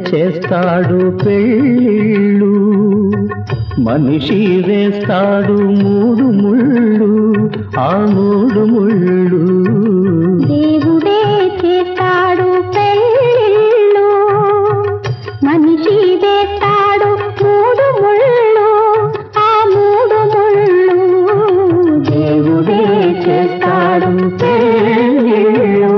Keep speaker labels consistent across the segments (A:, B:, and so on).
A: చేస్తాడు పెళ్ళిళ్ళు, మనిషి వేస్తాడు మూడు ముళ్ళు, ఆ మూడు ముళ్ళు.
B: దేవుడే చేస్తాడు పెళ్ళిళ్ళు, మనిషి వేస్తాడు మూడు ముళ్ళు, ఆ మూడు ముళ్ళు.
A: దేవుడే చేస్తాడు పెళ్ళిళ్ళు.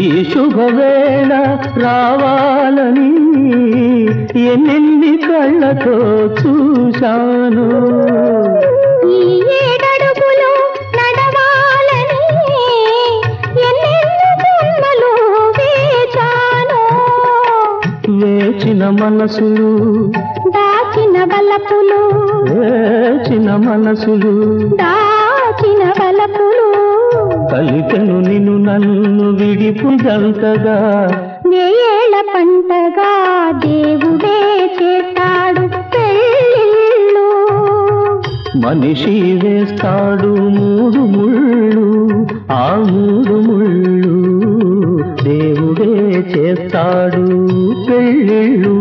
A: ఈ శుభవేళ రావాలని ఎన్నెన్ని కళ్ళతో చూశాను,
B: ఈ ఏడడుగులు నడవాలని ఎన్నెన్ని జన్మలు వేచాను.
A: వేచిన మనసులు
B: దాచిన బలపులు,
A: వేచిన మనసులు
B: దాచిన బలపులు.
A: కలిపెను నిన్ను నన్ను విడిపుదంతగా,
B: వేయేళ్ల పంటగా దేవుడే చేస్తాడు పెళ్ళిళ్ళు,
A: మనిషి వేస్తాడు మూడు ముళ్ళు, ఆ మూడు ముళ్ళు. దేవుడే చేస్తాడు పెళ్ళిళ్ళు.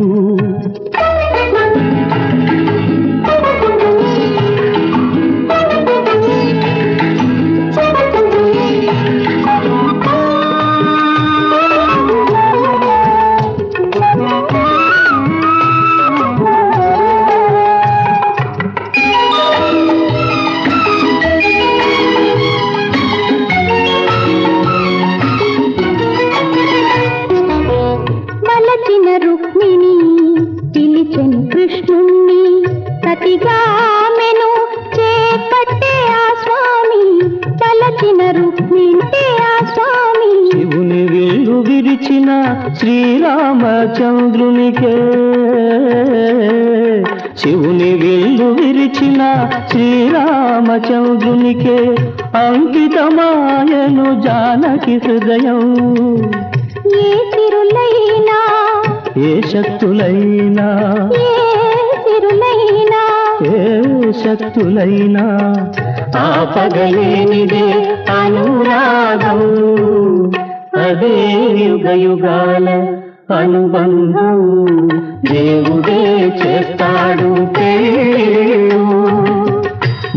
B: మలచిన రుక్మిణి పిలిచెను కృష్ణుణ్ణి, సతిగామెను చేపట్టే ఆ స్వామి. తలచిన రుక్మిణి ఆ స్వామి,
A: శివుని విల్లు విరిచిన శ్రీరామచంద్రునికే, శివుని విల్లు విరిచిన శ్రీరామచంద్రునికే అంకితమాయను జానకి హృదయం.
B: ఏ తిరులైనా
A: ఏ శక్తులైనా,
B: ఏ తిరులైనా,
A: ఏ శక్తులైనా ఆపగలేనిదే అనురాగం. అదే యుగ యుగాల అనుబంధం. దేవుడే చేస్తాడు పెళ్ళిళ్ళు,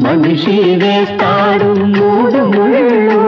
A: మనిషి వేస్తాడు మూడు ముళ్ళు,